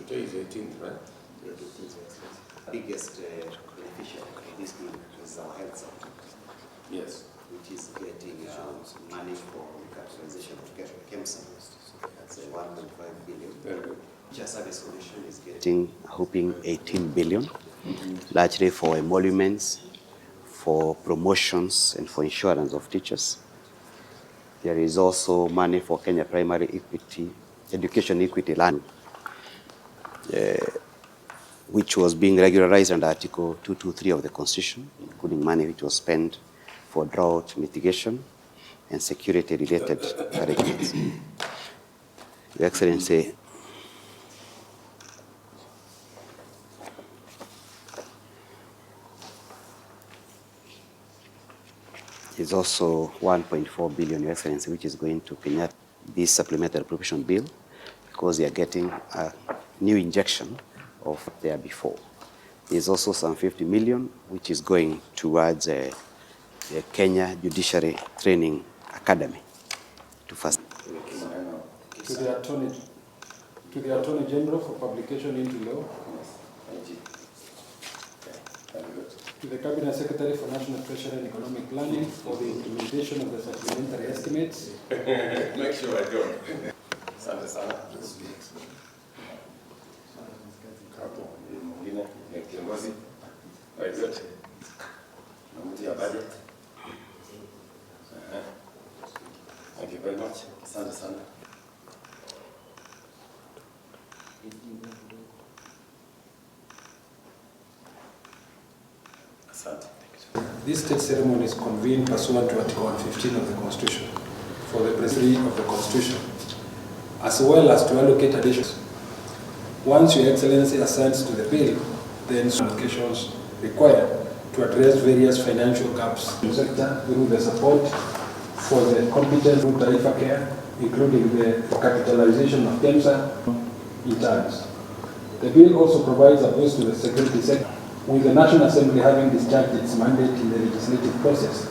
Today is 18th, right? Biggest beneficiary of this bill is our health sector. Yes. Which is getting money for recapitalization of KEMSA. That's 1.5 billion. Very good. Teacher Service Commission is getting, hoping 18 billion, largely for emoluments, for promotions, and for insurance of teachers. There is also money for Kenya Primary Equity, Education Equity Land, which was being regularized under Article 223 of the Constitution, including money which was spent for drought mitigation and security-related arrangements. Your Excellency, is also 1.4 billion, Your Excellency, which is going to Kenyatta this supplementary appropriation bill, because they are getting a new injection of there before. There's also some 50 million, which is going towards the Kenya Judiciary Training Academy to first. To the Attorney General for publication into law. To the Cabinet Secretary for National Treasury and Economic Planning for the implementation of the supplementary estimates. Make sure I go. Asante sana. Hapo mwingine ni kiongozi. Very good. Namutia budget. Thank you very much. Asante sana. This state ceremony is convened pursuant to Article 115 of the Constitution for the President of the Constitution, as well as to allocate additions. Once Your Excellency assents to the bill, then allocations required to address various financial gaps in the sector through the support for the competent Ruto Taifa Care, including the capitalization of KEMSA in terms. The bill also provides a boost to the security sector, with the National Assembly having discharged its mandate in the legislative process.